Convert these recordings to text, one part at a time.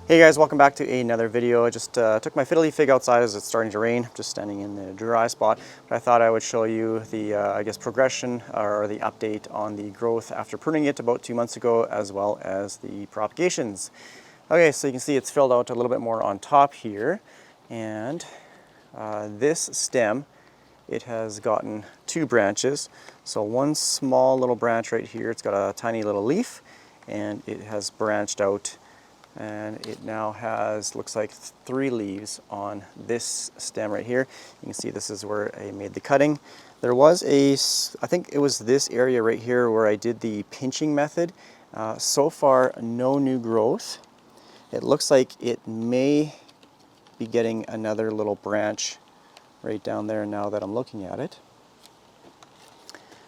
Hey guys, welcome back to another video. I just took my fiddle leaf fig outside as it's starting to rain. I'm just standing in the dry spot, but I thought I would show you the, I guess, progression or the update on the growth after pruning it about 2 months ago, as well as the propagations. Okay, so you can see it's filled out a little bit more on top here, and this stem, it has gotten 2 branches. So one small little branch right here, it's got a tiny little leaf, and it has branched out. And it now has, looks like 3 leaves on this stem right here. You can see this is where I made the cutting. There was I think it was this area right here where I did the pinching method. So far, no new growth. It looks like it may be getting another little branch right down there now that I'm looking at it.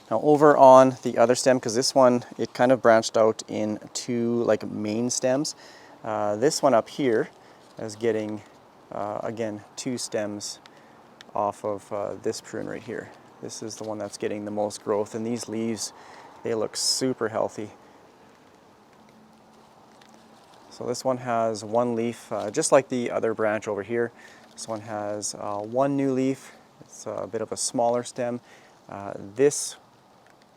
Now over on the other stem, because this one, it kind of branched out in 2 like main stems. This one up here is getting, again, 2 stems off of this prune right here. This is the one that's getting the most growth, and these leaves, they look super healthy. So this one has 1 leaf, just like the other branch over here. This one has 1 new leaf. It's a bit of a smaller stem. This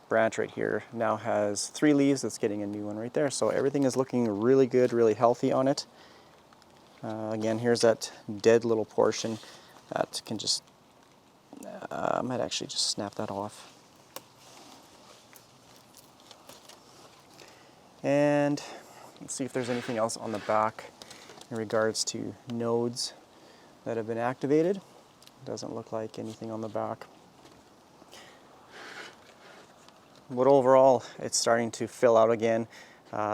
branch right here now has 3 leaves. It's getting a new one right there. So everything is looking really good, really healthy on it. Again, here's that dead little portion that can just, I might actually just snap that off. And let's see if there's anything else on the back in regards to nodes that have been activated. Doesn't look like anything on the back. But overall, it's starting to fill out again.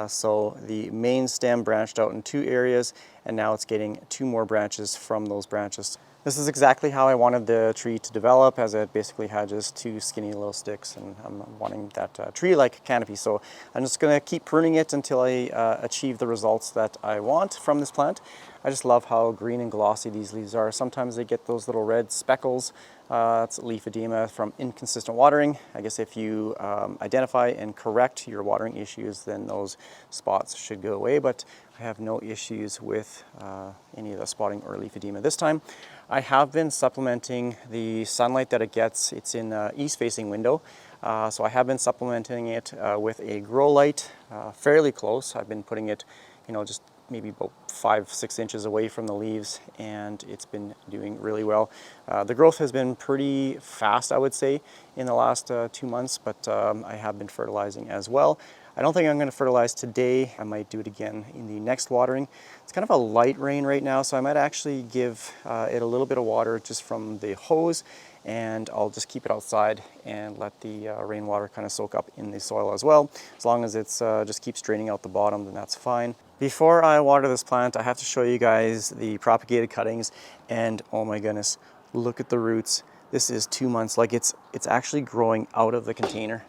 So the main stem branched out in 2 areas, and now it's getting 2 more branches from those branches. This is exactly how I wanted the tree to develop, as it basically had just 2 skinny little sticks, and I'm wanting that tree-like canopy. So I'm just going to keep pruning it until I achieve the results that I want from this plant. I just love how green and glossy these leaves are. Sometimes they get those little red speckles. It's leaf edema from inconsistent watering. I guess if you identify and correct your watering issues, then those spots should go away, but I have no issues with any of the spotting or leaf edema this time. I have been supplementing the sunlight that it gets. It's in an east-facing window, so I have been supplementing it with a grow light fairly close. I've been putting it, just maybe about 5-6 inches away from the leaves, and it's been doing really well. The growth has been pretty fast, I would say, in the last 2 months, but I have been fertilizing as well. I don't think I'm going to fertilize today. I might do it again in the next watering. It's kind of a light rain right now, so I might actually give it a little bit of water just from the hose, and I'll just keep it outside and let the rainwater kind of soak up in the soil as well. As long as it's just keeps draining out the bottom, then that's fine. Before I water this plant, I have to show you guys the propagated cuttings, and oh my goodness, look at the roots. This is 2 months, like it's actually growing out of the container.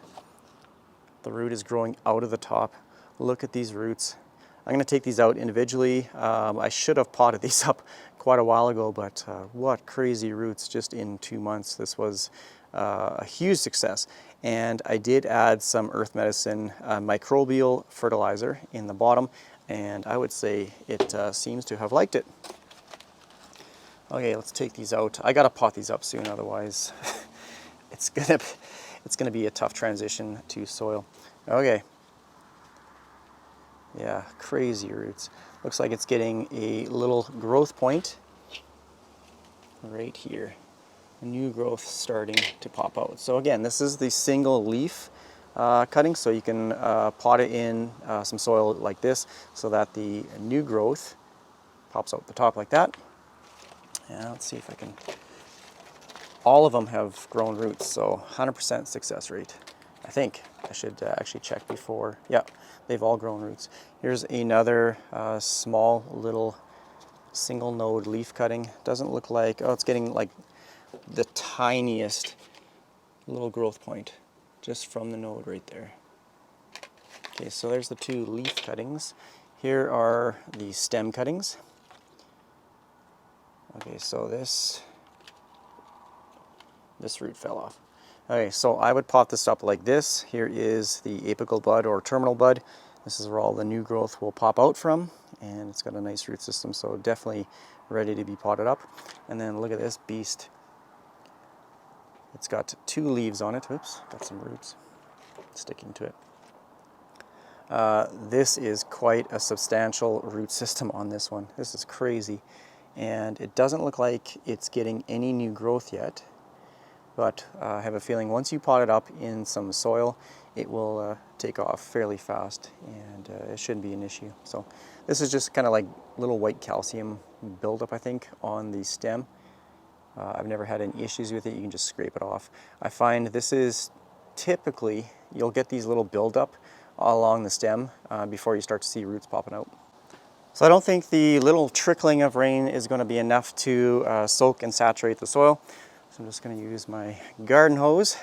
The root is growing out of the top. Look at these roots. I'm gonna take these out individually. I should have potted these up quite a while ago, but what crazy roots just in 2 months. This was a huge success. And I did add some earth medicine microbial fertilizer in the bottom, and I would say it seems to have liked it. Okay, let's take these out. I gotta pot these up soon, otherwise it's gonna be a tough transition to soil. Okay. Yeah, crazy roots. Looks like it's getting a little growth point right here. New growth starting to pop out. So again, this is the single leaf cutting, so you can pot it in some soil like this so that the new growth pops out the top like that. And let's see if I can... All of them have grown roots, so 100% success rate. I think I should actually check before. Yeah, they've all grown roots. Here's another small little single node leaf cutting. Doesn't look like, oh, it's getting like the tiniest little growth point just from the node right there. Okay, so there's the 2 leaf cuttings. Here are the stem cuttings. Okay, so this root fell off. Okay, so I would pot this up like this. Here is the apical bud or terminal bud. This is where all the new growth will pop out from, and it's got a nice root system, so definitely ready to be potted up. And then look at this beast. It's got 2 leaves on it. Oops, got some roots sticking to it. This is quite a substantial root system on this one. This is crazy. And it doesn't look like it's getting any new growth yet, but I have a feeling once you pot it up in some soil, it will take off fairly fast, and it shouldn't be an issue. So this is just kind of like little white calcium buildup, I think, on the stem. I've never had any issues with it. You can just scrape it off. I find this is typically, you'll get these little buildup along the stem before you start to see roots popping out. So I don't think the little trickling of rain is going to be enough to soak and saturate the soil. So I'm just going to use my garden hose.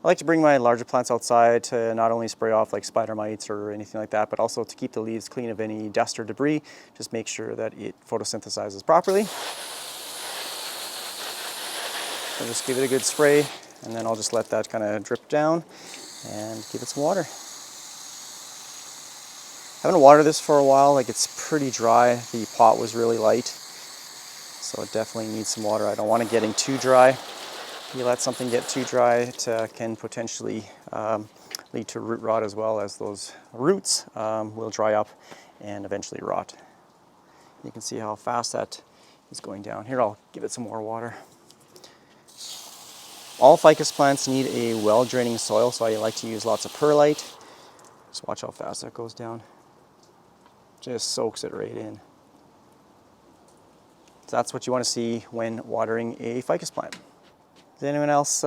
I like to bring my larger plants outside to not only spray off like spider mites or anything like that, but also to keep the leaves clean of any dust or debris. Just make sure that it photosynthesizes properly. I'll just give it a good spray, and then I'll just let that kind of drip down and give it some water. I haven't watered this for a while, like it's pretty dry. The pot was really light, so it definitely needs some water. I don't want it getting too dry. If you let something get too dry, it can potentially lead to root rot, as well as those roots will dry up and eventually rot. You can see how fast that is going down. Here, I'll give it some more water. All ficus plants need a well-draining soil, so I like to use lots of perlite. Just watch how fast that goes down. Just soaks it right in. So that's what you want to see when watering a ficus plant. Does anyone else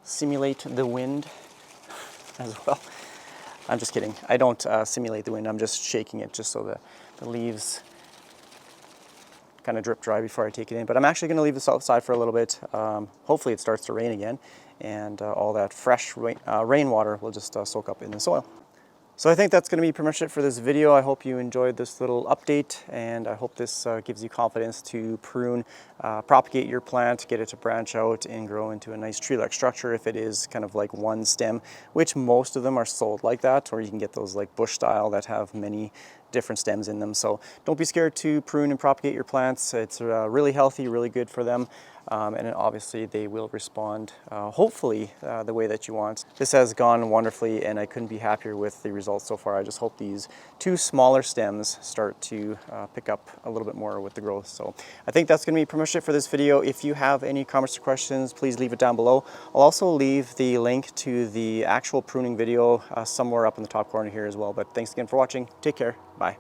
simulate the wind as well? I'm just kidding. I don't simulate the wind. I'm just shaking it just so the leaves kind of drip dry before I take it in. But I'm actually going to leave this outside for a little bit. Hopefully it starts to rain again, and all that fresh rainwater will just soak up in the soil. So I think that's going to be pretty much it for this video. I hope you enjoyed this little update, and I hope this gives you confidence to prune, propagate your plant, get it to branch out and grow into a nice tree-like structure if it is kind of like one stem, which most of them are sold like that, or you can get those like bush style that have many different stems in them. So don't be scared to prune and propagate your plants. It's really healthy, really good for them. And then obviously they will respond, hopefully, the way that you want. This has gone wonderfully, and I couldn't be happier with the results so far. I just hope these 2 smaller stems start to pick up a little bit more with the growth. So I think that's going to be pretty much it for this video. If you have any comments or questions, please leave it down below. I'll also leave the link to the actual pruning video somewhere up in the top corner here as well. But thanks again for watching. Take care. Bye.